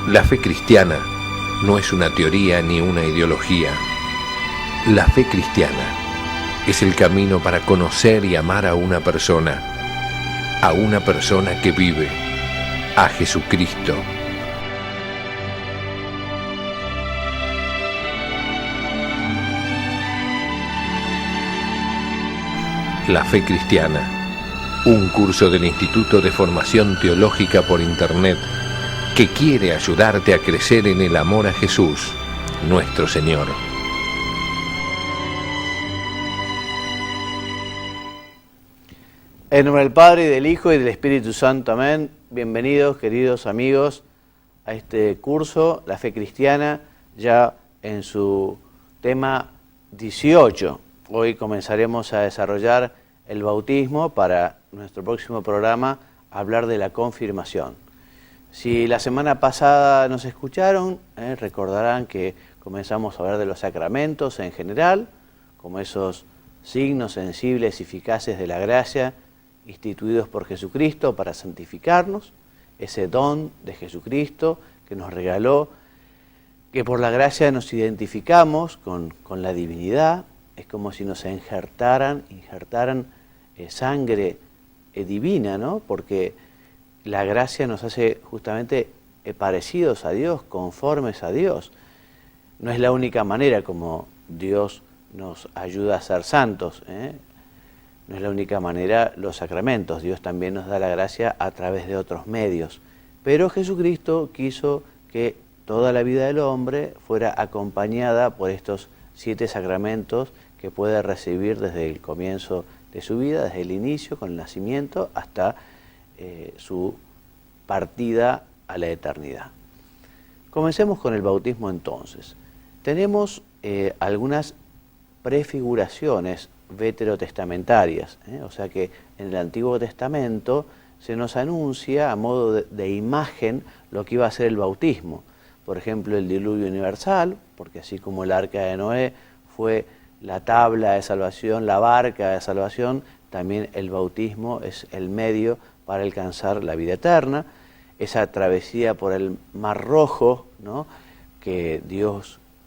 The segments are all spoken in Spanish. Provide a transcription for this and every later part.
La fe cristiana no es una teoría ni una ideología. La fe cristiana es el camino para conocer y amar a una persona que vive, a Jesucristo. La fe cristiana, un curso del Instituto de Formación Teológica por Internet que quiere ayudarte a crecer en el amor a Jesús, nuestro Señor. En nombre del Padre, y del Hijo, y del Espíritu Santo. Amén. Bienvenidos, queridos amigos, a este curso, La Fe Cristiana, ya en su tema 18. Hoy comenzaremos a desarrollar el bautismo para nuestro próximo programa, hablar de la confirmación. Si la semana pasada nos escucharon, recordarán que comenzamos a hablar de los sacramentos en general, como esos signos sensibles y eficaces de la gracia, instituidos por Jesucristo para santificarnos, ese don de Jesucristo que nos regaló, que por la gracia nos identificamos con la divinidad. Es como si nos injertaran sangre divina, ¿no? Porque la gracia nos hace justamente parecidos a Dios, conformes a Dios. No es la única manera como Dios nos ayuda a ser santos, No es la única manera los sacramentos. Dios también nos da la gracia a través de otros medios. Pero Jesucristo quiso que toda la vida del hombre fuera acompañada por estos 7 sacramentos que puede recibir desde el comienzo de su vida, desde el inicio, con el nacimiento, hasta su partida a la eternidad. Comencemos con el bautismo entonces. Tenemos algunas prefiguraciones veterotestamentarias, o sea que en el Antiguo Testamento se nos anuncia a modo de imagen lo que iba a ser el bautismo. Por ejemplo, el diluvio universal, porque así como el arca de Noé fue la tabla de salvación, la barca de salvación, también el bautismo es el medio para alcanzar la vida eterna. Esa travesía por el Mar Rojo, ¿no?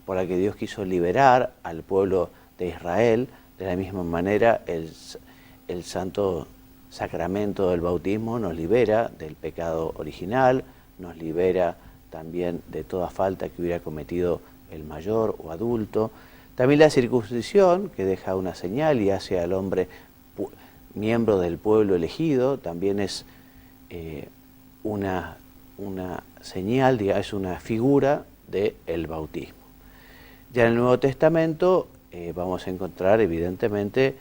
Por la que Dios quiso liberar al pueblo de Israel. De la misma manera, el santo sacramento del bautismo nos libera del pecado original, nos libera también de toda falta que hubiera cometido el mayor o adulto. También la circuncisión, que deja una señal y hace al hombre miembro del pueblo elegido, también es una señal, es una figura del bautismo. Ya en el Nuevo Testamento vamos a encontrar evidentemente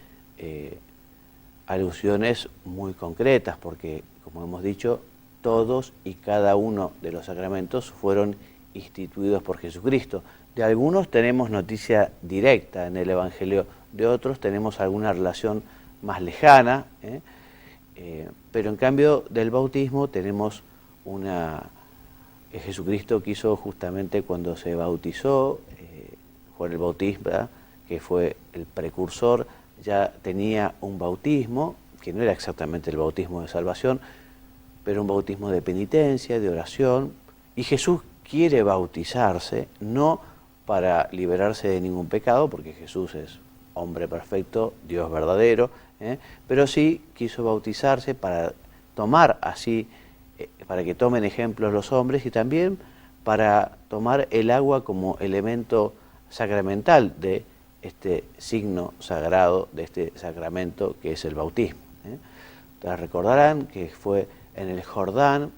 alusiones muy concretas, porque como hemos dicho, todos y cada uno de los sacramentos fueron instituidos por Jesucristo. De algunos tenemos noticia directa en el Evangelio, de otros tenemos alguna relación más lejana, pero en cambio del bautismo tenemos Jesucristo quiso justamente cuando se bautizó, Juan el Bautista, que fue el precursor, ya tenía un bautismo, que no era exactamente el bautismo de salvación, pero un bautismo de penitencia, de oración, y Jesús quiere bautizarse, no para liberarse de ningún pecado, porque Jesús es hombre perfecto, Dios verdadero, pero sí quiso bautizarse para tomar así, para que tomen ejemplos los hombres, y también para tomar el agua como elemento sacramental de este signo sagrado, de este sacramento que es el bautismo. Ustedes recordarán que fue en el Jordán,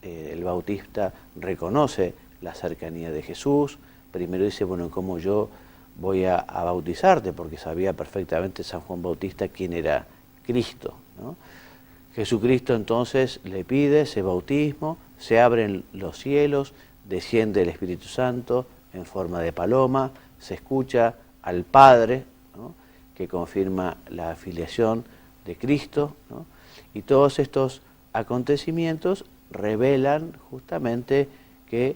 el bautista reconoce la cercanía de Jesús. Primero dice, bueno, ¿cómo yo voy a bautizarte? Porque sabía perfectamente San Juan Bautista quién era Cristo, ¿no? Jesucristo entonces le pide ese bautismo, se abren los cielos, desciende el Espíritu Santo en forma de paloma, se escucha al Padre, ¿no? Que confirma la filiación de Cristo, ¿no? Y todos estos acontecimientos revelan justamente que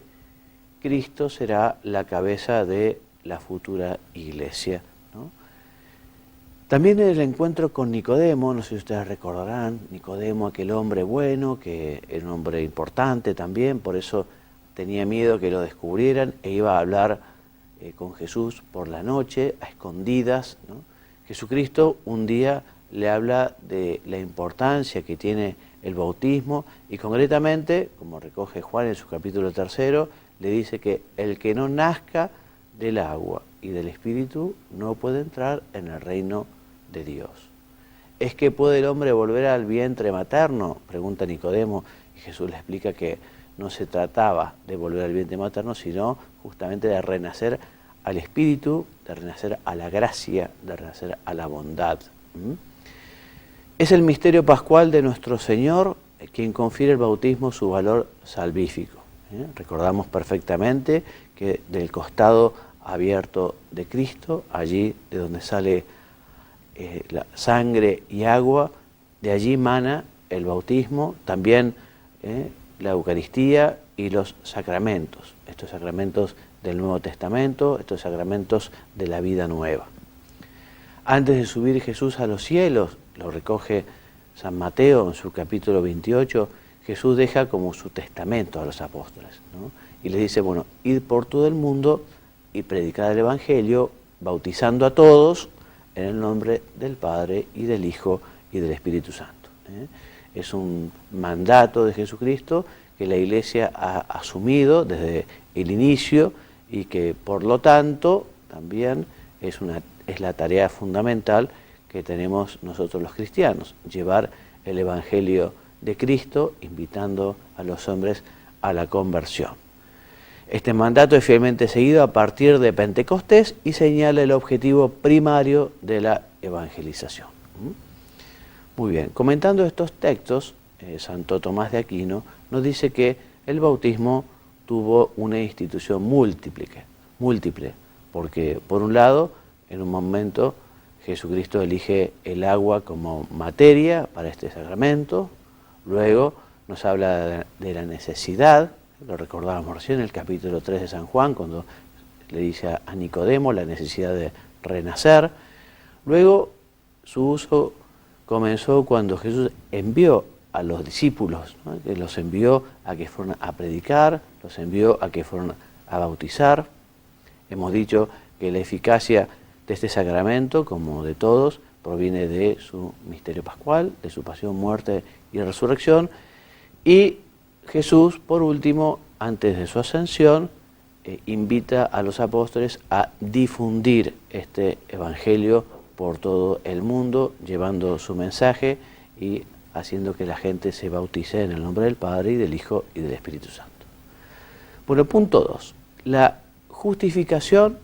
Cristo será la cabeza de la futura iglesia, ¿no? También el encuentro con Nicodemo, no sé si ustedes recordarán, Nicodemo, aquel hombre bueno, que era un hombre importante también, por eso tenía miedo que lo descubrieran e iba a hablar con Jesús por la noche, a escondidas, ¿no? Jesucristo un día le habla de la importancia que tiene el bautismo y concretamente, como recoge Juan en su capítulo 3, le dice que el que no nazca del agua y del Espíritu no puede entrar en el reino de Dios. ¿Es que puede el hombre volver al vientre materno?, pregunta Nicodemo, y Jesús le explica que no se trataba de volver al vientre materno, sino justamente de renacer al Espíritu, de renacer a la gracia, de renacer a la bondad. Es el misterio pascual de nuestro Señor quien confiere al bautismo su valor salvífico. Recordamos perfectamente que del costado abierto de Cristo, allí de donde sale la sangre y agua, de allí mana el bautismo, también la Eucaristía y los sacramentos, estos sacramentos del Nuevo Testamento, estos sacramentos de la vida nueva. Antes de subir Jesús a los cielos, lo recoge San Mateo en su capítulo 28, Jesús deja como su testamento a los apóstoles, ¿no? Y les dice, bueno, id por todo el mundo y predicad el Evangelio, bautizando a todos en el nombre del Padre y del Hijo y del Espíritu Santo. Es un mandato de Jesucristo que la Iglesia ha asumido desde el inicio y que por lo tanto también es la tarea fundamental que tenemos nosotros los cristianos, llevar el Evangelio de Cristo invitando a los hombres a la conversión. Este mandato es fielmente seguido a partir de Pentecostés y señala el objetivo primario de la evangelización. Muy bien, comentando estos textos, Santo Tomás de Aquino nos dice que el bautismo tuvo una institución múltiple, porque por un lado, en un momento, Jesucristo elige el agua como materia para este sacramento, luego nos habla de la necesidad, lo recordábamos recién en el capítulo 3 de San Juan, cuando le dice a Nicodemo la necesidad de renacer. Luego su uso comenzó cuando Jesús envió a los discípulos, ¿no? Que los envió a que fueran a predicar, los envió a que fueran a bautizar. Hemos dicho que la eficacia de este sacramento, como de todos, proviene de su misterio pascual, de su pasión, muerte y resurrección. Y Jesús, por último, antes de su ascensión, invita a los apóstoles a difundir este evangelio por todo el mundo, llevando su mensaje y haciendo que la gente se bautice en el nombre del Padre y del Hijo y del Espíritu Santo. Bueno, punto 2. La justificación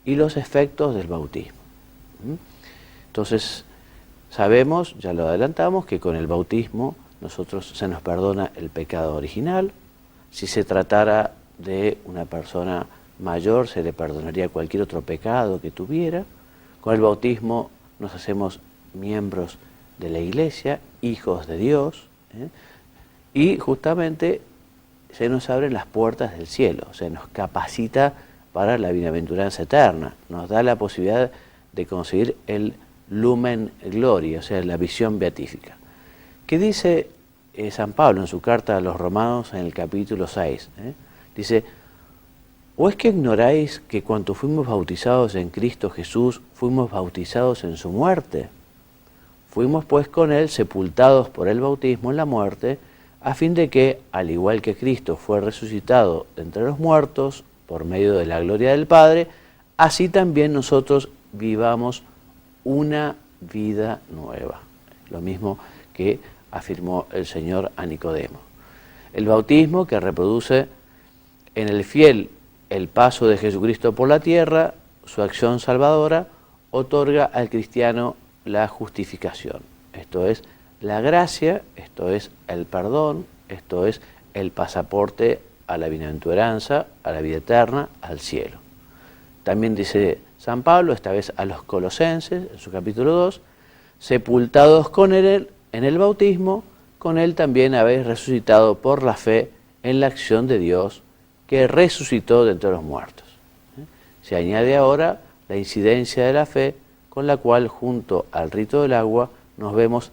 y los efectos del bautismo. Entonces, sabemos, ya lo adelantamos, que con el bautismo nosotros se nos perdona el pecado original. Si se tratara de una persona mayor, se le perdonaría cualquier otro pecado que tuviera. Con el bautismo nos hacemos miembros de la Iglesia, hijos de Dios, y justamente se nos abren las puertas del cielo, se nos capacita para la bienaventuranza eterna, nos da la posibilidad de conseguir el lumen gloria, o sea, la visión beatífica. ¿Qué dice San Pablo en su carta a los Romanos en el capítulo 6? Dice, ¿o es que ignoráis que cuando fuimos bautizados en Cristo Jesús, fuimos bautizados en su muerte? Fuimos pues con él sepultados por el bautismo en la muerte, a fin de que, al igual que Cristo fue resucitado de entre los muertos, por medio de la gloria del Padre, así también nosotros vivamos una vida nueva. Lo mismo que afirmó el Señor a Nicodemo. El bautismo, que reproduce en el fiel el paso de Jesucristo por la tierra, su acción salvadora, otorga al cristiano la justificación. Esto es la gracia, esto es el perdón, esto es el pasaporte a la bienaventuranza, a la vida eterna, al cielo. También dice San Pablo, esta vez a los Colosenses, en su capítulo 2, sepultados con él en el bautismo, con él también habéis resucitado por la fe en la acción de Dios, que resucitó de entre los muertos. Se añade ahora la incidencia de la fe, con la cual, junto al rito del agua, nos vemos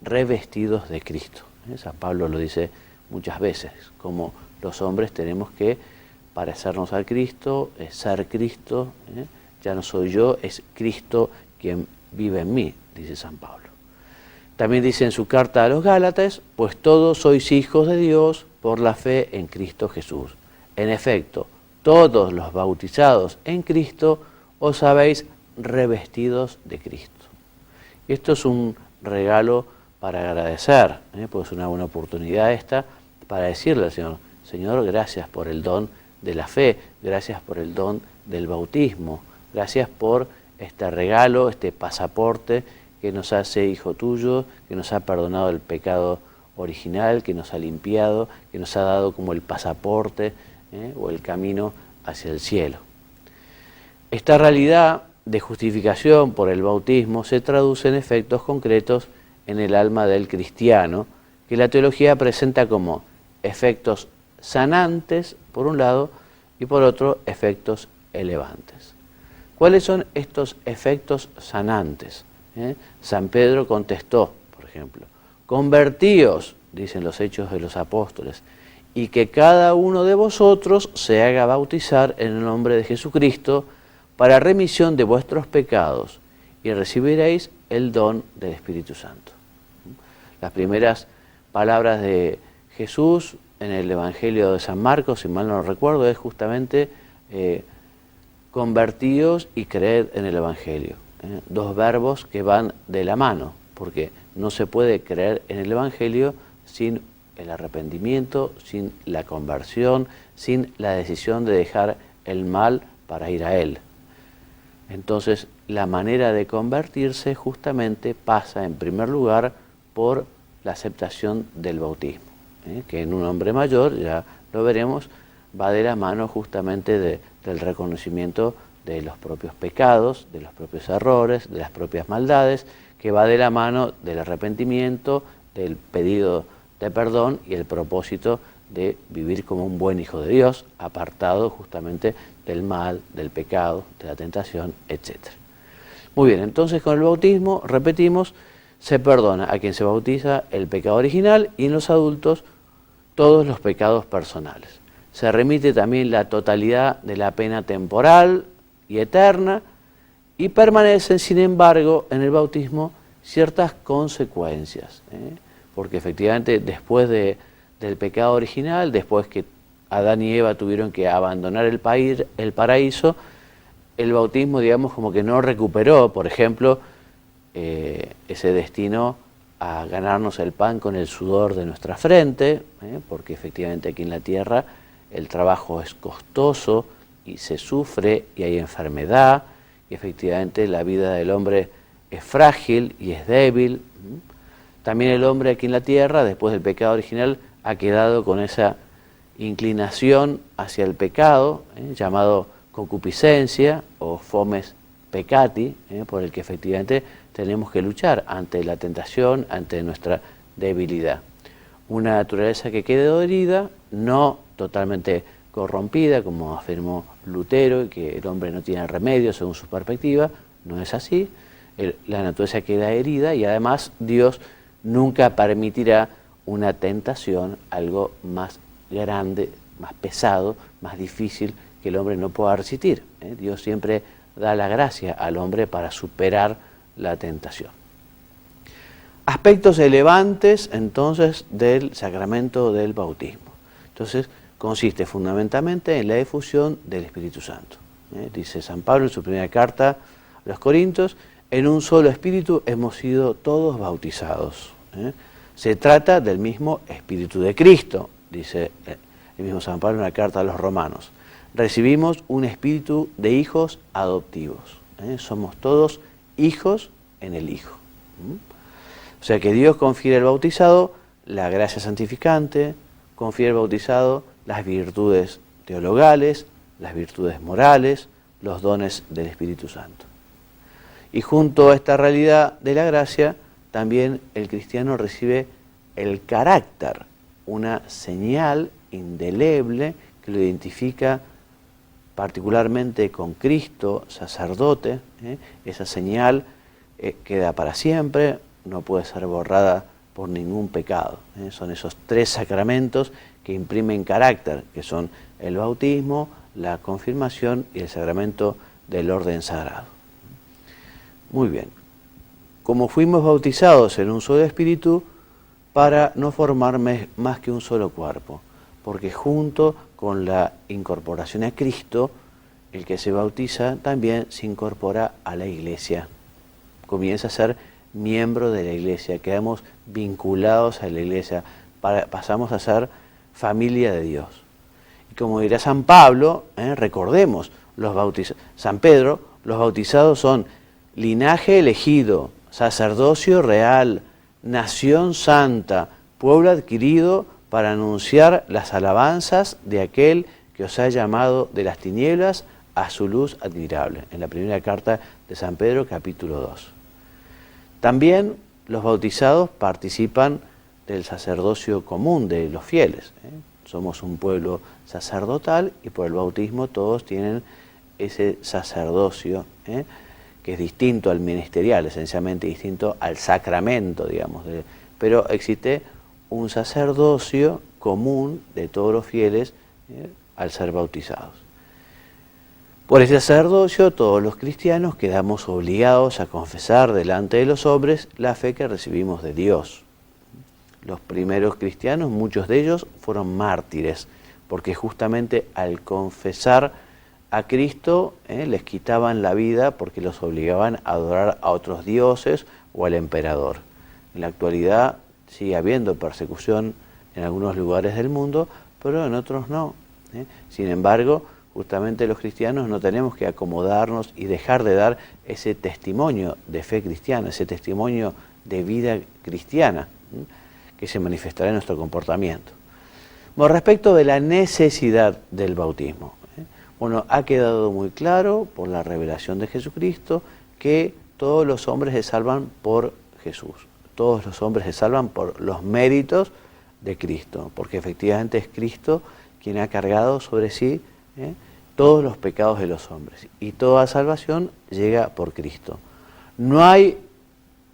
revestidos de Cristo. San Pablo lo dice muchas veces, como los hombres tenemos que parecernos a Cristo, ser Cristo, ya no soy yo, es Cristo quien vive en mí, dice San Pablo. También dice en su carta a los Gálatas, pues todos sois hijos de Dios por la fe en Cristo Jesús. En efecto, todos los bautizados en Cristo os habéis revestidos de Cristo. Y esto es un regalo para agradecer, pues es una buena oportunidad esta para decirle al Señor, Señor, gracias por el don de la fe, gracias por el don del bautismo, gracias por este regalo, este pasaporte que nos hace hijo tuyo, que nos ha perdonado el pecado original, que nos ha limpiado, que nos ha dado como el pasaporte o el camino hacia el cielo. Esta realidad de justificación por el bautismo se traduce en efectos concretos en el alma del cristiano, que la teología presenta como efectos sanantes, por un lado, y por otro, efectos elevantes. ¿Cuáles son estos efectos sanantes? San Pedro contestó, por ejemplo, convertíos, dicen los Hechos de los Apóstoles, y que cada uno de vosotros se haga bautizar en el nombre de Jesucristo para remisión de vuestros pecados, y recibiréis el don del Espíritu Santo. Las primeras palabras de Jesús en el Evangelio de San Marcos, si mal no recuerdo, es justamente convertíos y creed en el Evangelio. Dos verbos que van de la mano, porque no se puede creer en el Evangelio sin el arrepentimiento, sin la conversión, sin la decisión de dejar el mal para ir a Él. Entonces, la manera de convertirse justamente pasa en primer lugar por la aceptación del bautismo, que en un hombre mayor, ya lo veremos, va de la mano justamente del reconocimiento de los propios pecados, de los propios errores, de las propias maldades, que va de la mano del arrepentimiento, del pedido de perdón y el propósito de vivir como un buen hijo de Dios, apartado justamente del mal, del pecado, de la tentación, etc. Muy bien, entonces con el bautismo, repetimos, se perdona a quien se bautiza el pecado original y en los adultos todos los pecados personales. Se remite también la totalidad de la pena temporal y eterna y permanecen, sin embargo, en el bautismo ciertas consecuencias, porque efectivamente después del pecado original, después que Adán y Eva tuvieron que abandonar el paraíso, el bautismo, digamos, como que no recuperó, por ejemplo, ese destino a ganarnos el pan con el sudor de nuestra frente, porque efectivamente aquí en la tierra el trabajo es costoso y se sufre y hay enfermedad, y efectivamente la vida del hombre es frágil y es débil. También el hombre aquí en la tierra, después del pecado original, ha quedado con esa inclinación hacia el pecado, llamado concupiscencia o fomes peccati, por el que efectivamente tenemos que luchar ante la tentación, ante nuestra debilidad. Una naturaleza que quedó herida, no totalmente corrompida, como afirmó Lutero, y que el hombre no tiene remedio según su perspectiva, no es así. La naturaleza queda herida y además Dios nunca permitirá una tentación, algo más grande, más pesado, más difícil que el hombre no pueda resistir. Dios siempre da la gracia al hombre para superar la tentación. Aspectos elevantes entonces del sacramento del bautismo. Entonces consiste fundamentalmente en la efusión del Espíritu Santo. Dice San Pablo en su primera carta a los Corintios, en un solo Espíritu hemos sido todos bautizados. Se trata del mismo Espíritu de Cristo, dice el mismo San Pablo en la carta a los Romanos. Recibimos un espíritu de hijos adoptivos. Somos todos hijos en el Hijo. O sea que Dios confiere al bautizado la gracia santificante, confiere al bautizado las virtudes teologales, las virtudes morales, los dones del Espíritu Santo. Y junto a esta realidad de la gracia, también el cristiano recibe el carácter, una señal indeleble que lo identifica particularmente con Cristo, sacerdote. Esa señal queda para siempre, no puede ser borrada por ningún pecado. Son esos 3 sacramentos que imprimen carácter, que son el bautismo, la confirmación y el sacramento del orden sagrado. Muy bien. Como fuimos bautizados en un solo espíritu, para no formar más que un solo cuerpo, porque junto con la incorporación a Cristo, el que se bautiza también se incorpora a la Iglesia, comienza a ser miembro de la Iglesia, quedamos vinculados a la Iglesia, pasamos a ser familia de Dios. Y como dirá San Pablo, recordemos, San Pedro, los bautizados son linaje elegido, sacerdocio real, nación santa, pueblo adquirido para anunciar las alabanzas de aquel que os ha llamado de las tinieblas a su luz admirable, en la primera carta de San Pedro, capítulo 2. También los bautizados participan del sacerdocio común de los fieles. Somos un pueblo sacerdotal y por el bautismo todos tienen ese sacerdocio, que es distinto al ministerial, esencialmente distinto al sacramento, digamos. Pero existe un sacerdocio común de todos los fieles al ser bautizados. Por ese sacerdocio, todos los cristianos quedamos obligados a confesar delante de los hombres la fe que recibimos de Dios. Los primeros cristianos, muchos de ellos, fueron mártires, porque justamente al confesar a Cristo les quitaban la vida porque los obligaban a adorar a otros dioses o al emperador. En la actualidad sigue habiendo persecución en algunos lugares del mundo, pero en otros no. Sin embargo, justamente los cristianos no tenemos que acomodarnos y dejar de dar ese testimonio de fe cristiana, ese testimonio de vida cristiana, que se manifestará en nuestro comportamiento. Bueno, respecto de la necesidad del bautismo, bueno, ha quedado muy claro por la revelación de Jesucristo que todos los hombres se salvan por Jesús. Todos los hombres se salvan por los méritos de Cristo, porque efectivamente es Cristo quien ha cargado sobre sí todos los pecados de los hombres. Y toda salvación llega por Cristo. No hay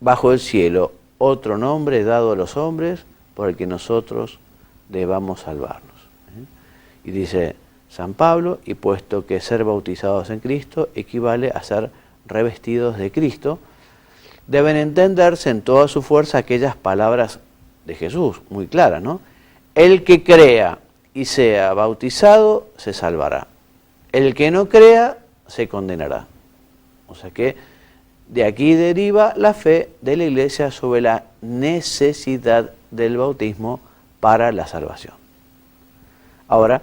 bajo el cielo otro nombre dado a los hombres por el que nosotros debamos salvarnos. Y dice San Pablo, y puesto que ser bautizados en Cristo equivale a ser revestidos de Cristo, deben entenderse en toda su fuerza aquellas palabras de Jesús, muy claras, ¿no? El que crea y sea bautizado se salvará. El que no crea se condenará. O sea que de aquí deriva la fe de la Iglesia sobre la necesidad del bautismo para la salvación. Ahora,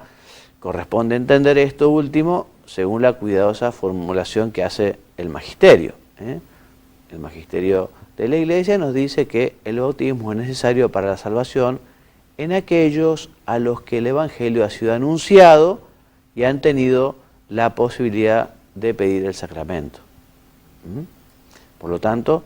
corresponde entender esto último según la cuidadosa formulación que hace el magisterio. El magisterio de la Iglesia nos dice que el bautismo es necesario para la salvación en aquellos a los que el Evangelio ha sido anunciado y han tenido la posibilidad de pedir el sacramento. Por lo tanto,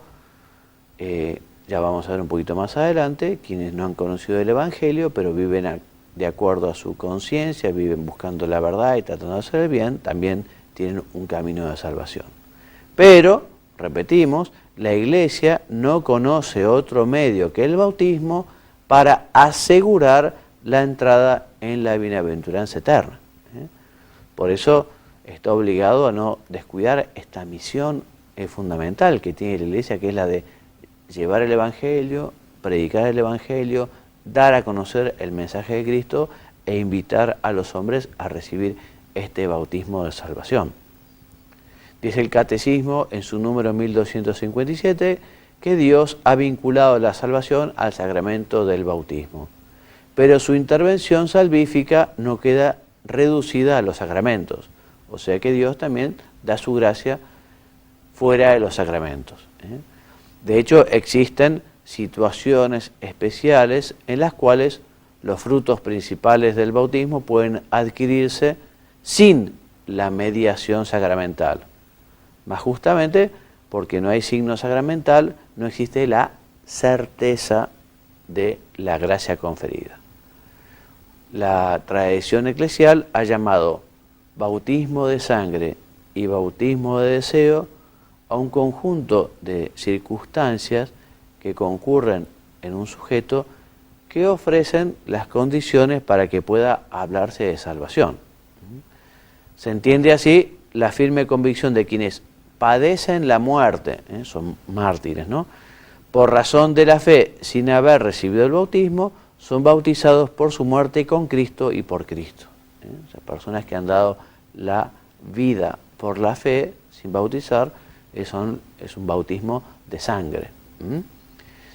ya vamos a ver un poquito más adelante, quienes no han conocido el Evangelio, pero viven de acuerdo a su conciencia, viven buscando la verdad y tratando de hacer el bien, también tienen un camino de salvación. Pero, repetimos, la Iglesia no conoce otro medio que el bautismo para asegurar la entrada en la bienaventuranza eterna. Por eso está obligado a no descuidar esta misión fundamental que tiene la Iglesia, que es la de llevar el Evangelio, predicar el Evangelio, dar a conocer el mensaje de Cristo e invitar a los hombres a recibir este bautismo de salvación. Dice el Catecismo en su número 1257 que Dios ha vinculado la salvación al sacramento del bautismo, pero su intervención salvífica no queda reducida a los sacramentos, o sea que Dios también da su gracia fuera de los sacramentos. De hecho, existen situaciones especiales en las cuales los frutos principales del bautismo pueden adquirirse sin la mediación sacramental. Más justamente porque no hay signo sacramental, no existe la certeza de la gracia conferida. La tradición eclesial ha llamado bautismo de sangre y bautismo de deseo a un conjunto de circunstancias que concurren en un sujeto que ofrecen las condiciones para que pueda hablarse de salvación. Se entiende así la firme convicción de quienes padecen la muerte, son mártires, ¿no? Por razón de la fe, sin haber recibido el bautismo, son bautizados por su muerte con Cristo y por Cristo. O sea, personas que han dado la vida por la fe sin bautizar, es un bautismo de sangre.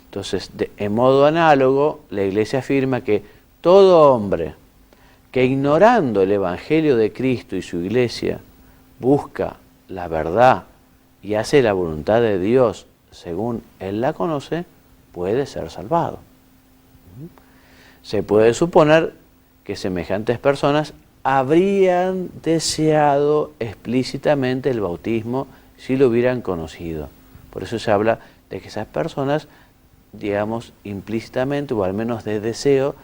Entonces, en modo análogo, la Iglesia afirma que todo hombre que ignorando el Evangelio de Cristo y su Iglesia busca la verdad y hace la voluntad de Dios según Él la conoce, puede ser salvado. Se puede suponer que semejantes personas habrían deseado explícitamente el bautismo si lo hubieran conocido. Por eso se habla de que esas personas, digamos, implícitamente o al menos de deseo,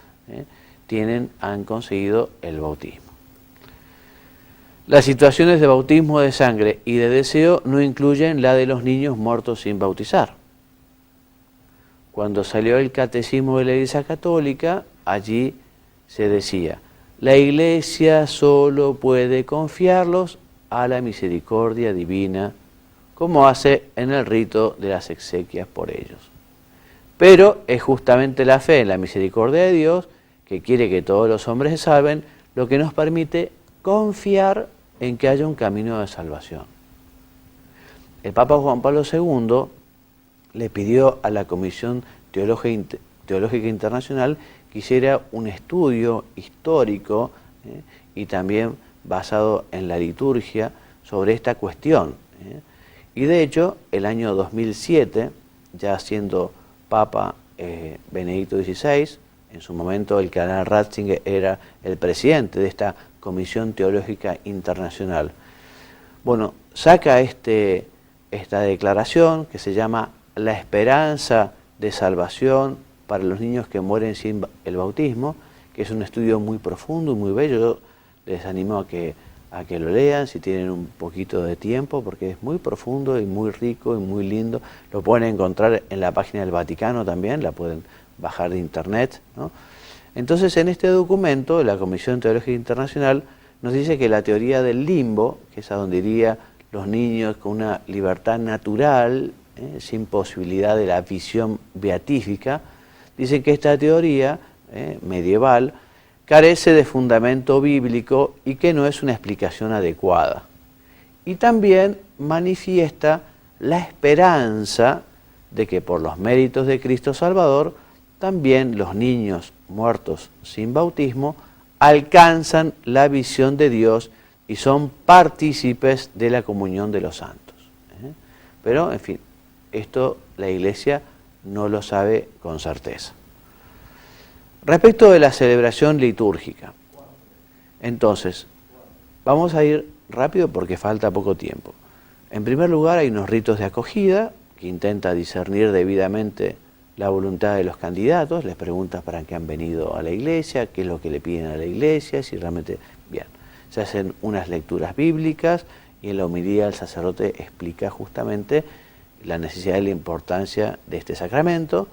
han conseguido el bautismo. Las situaciones de bautismo de sangre y de deseo no incluyen la de los niños muertos sin bautizar. Cuando salió el catecismo de la Iglesia Católica, allí se decía: la Iglesia solo puede confiarlos a la misericordia divina, como hace en el rito de las exequias por ellos. Pero es justamente la fe en la misericordia de Dios, que quiere que todos los hombres se salven, lo que nos permite confiar en que haya un camino de salvación. El Papa Juan Pablo II le pidió a la Comisión Teológica Internacional que hiciera un estudio histórico y también basado en la liturgia sobre esta cuestión. Y de hecho, el año 2007, ya siendo Papa Benedicto XVI, en su momento el cardenal Ratzinger era el presidente de esta Comisión Teológica Internacional. Bueno, saca esta declaración que se llama La esperanza de salvación para los niños que mueren sin el bautismo, que es un estudio muy profundo y muy bello. Yo les animo a que lo lean si tienen un poquito de tiempo, porque es muy profundo y muy rico y muy lindo. Lo pueden encontrar en la página del Vaticano también, la pueden bajar de internet, ¿no? Entonces, en este documento, la Comisión Teológica Internacional nos dice que la teoría del limbo, que es a donde irían los niños con una libertad natural, sin posibilidad de la visión beatífica, dicen que esta teoría medieval carece de fundamento bíblico y que no es una explicación adecuada. Y también manifiesta la esperanza de que por los méritos de Cristo Salvador, también los niños muertos sin bautismo alcanzan la visión de Dios y son partícipes de la comunión de los santos. Pero, en fin, esto la Iglesia no lo sabe con certeza. Respecto de la celebración litúrgica, entonces, vamos a ir rápido porque falta poco tiempo. En primer lugar, hay unos ritos de acogida que intenta discernir debidamente la voluntad de los candidatos, les pregunta para qué han venido a la iglesia, qué es lo que le piden a la iglesia, si realmente... Bien, se hacen unas lecturas bíblicas y en la homilía el sacerdote explica justamente la necesidad y la importancia de este sacramento.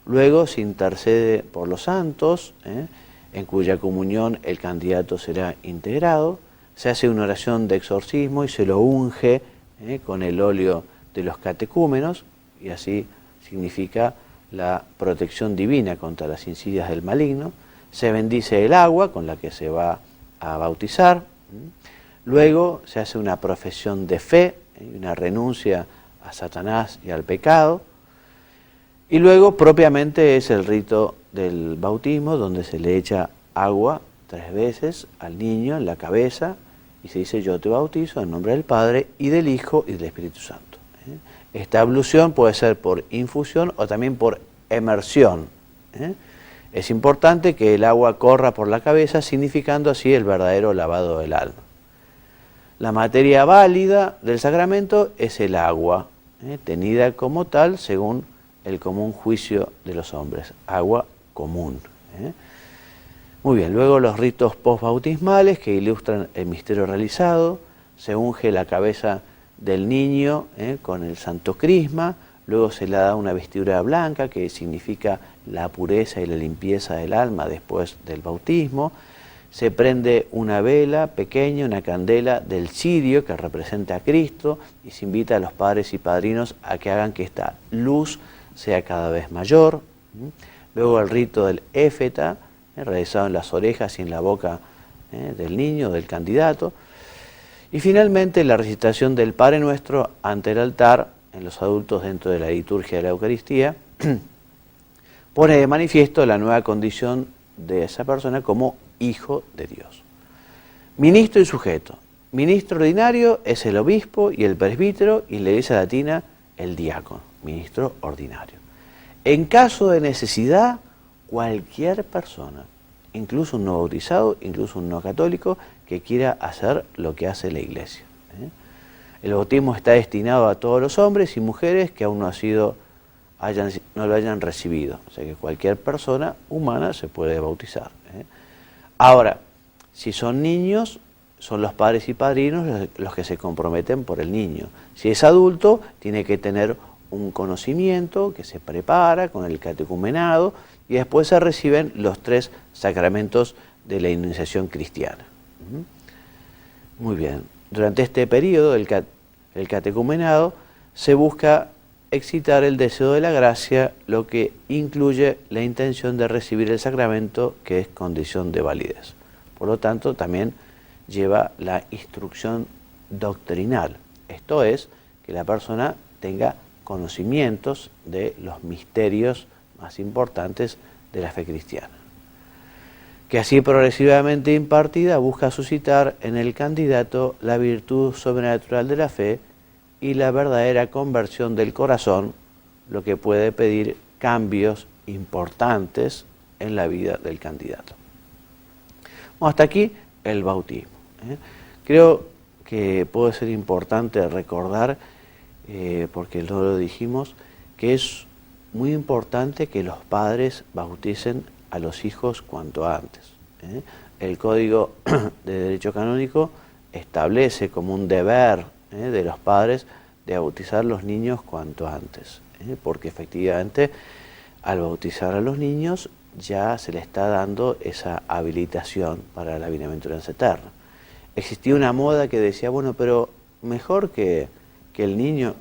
Luego se intercede por los santos, en cuya comunión el candidato será integrado. Se hace una oración de exorcismo y se lo unge con el óleo de los catecúmenos, y así significa la protección divina contra las insidias del maligno. Se bendice el agua con la que se va a bautizar. Luego se hace una profesión de fe, una renuncia a Satanás y al pecado. Y luego propiamente es el rito del bautismo, donde se le echa agua 3 veces al niño en la cabeza y se dice: yo te bautizo en nombre del Padre y del Hijo y del Espíritu Santo. Esta ablución puede ser por infusión o también por emersión. Es importante que el agua corra por la cabeza, significando así el verdadero lavado del alma. La materia válida del sacramento es el agua, tenida como tal según el común juicio de los hombres, agua común. Muy bien, luego los ritos postbautismales que ilustran el misterio realizado. Se unge la cabeza del niño con el santo crisma, luego se le da una vestidura blanca que significa la pureza y la limpieza del alma después del bautismo. Se prende una vela pequeña, una candela del cirio que representa a Cristo y se invita a los padres y padrinos a que hagan que esta luz sea cada vez mayor. Luego el rito del éfeta, realizado en las orejas y en la boca del niño, del candidato. Y finalmente la recitación del Padre Nuestro ante el altar en los adultos dentro de la liturgia de la Eucaristía pone de manifiesto la nueva condición de esa persona como hijo de Dios. Ministro y sujeto. Ministro ordinario es el obispo y el presbítero, y en la Iglesia latina el diácono, ministro ordinario. En caso de necesidad, cualquier persona, incluso un no bautizado, incluso un no católico, que quiera hacer lo que hace la Iglesia. El bautismo está destinado a todos los hombres y mujeres que aún no lo hayan recibido. O sea que cualquier persona humana se puede bautizar. Ahora, si son niños, son los padres y padrinos los que se comprometen por el niño. Si es adulto, tiene que tener un conocimiento que se prepara con el catecumenado y después se reciben los 3 sacramentos de la iniciación cristiana. Muy bien. Durante este periodo, el catecumenado, se busca excitar el deseo de la gracia, lo que incluye la intención de recibir el sacramento, que es condición de validez. Por lo tanto, también lleva la instrucción doctrinal. Esto es, que la persona tenga conocimientos de los misterios más importantes de la fe cristiana, que así progresivamente impartida busca suscitar en el candidato la virtud sobrenatural de la fe y la verdadera conversión del corazón, lo que puede pedir cambios importantes en la vida del candidato. Bueno, hasta aquí el bautismo. Creo que puede ser importante recordar, porque no lo dijimos, que es muy importante que los padres bauticen a los hijos cuanto antes. El Código de Derecho Canónico establece como un deber de los padres de bautizar a los niños cuanto antes, porque efectivamente al bautizar a los niños ya se le está dando esa habilitación para la bienaventuranza eterna. Existía una moda que decía, bueno, pero mejor que el niño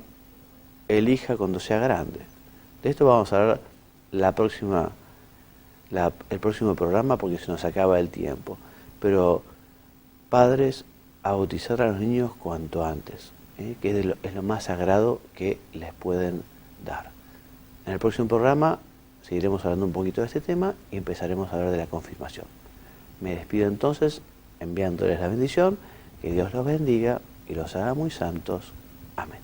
elija cuando sea grande. De esto vamos a hablar el próximo programa, porque se nos acaba el tiempo. Pero padres, a bautizar a los niños cuanto antes, que es lo más sagrado que les pueden dar. En el próximo programa seguiremos hablando un poquito de este tema y empezaremos a hablar de la confirmación. Me despido entonces enviándoles la bendición, que Dios los bendiga y los haga muy santos. Amén.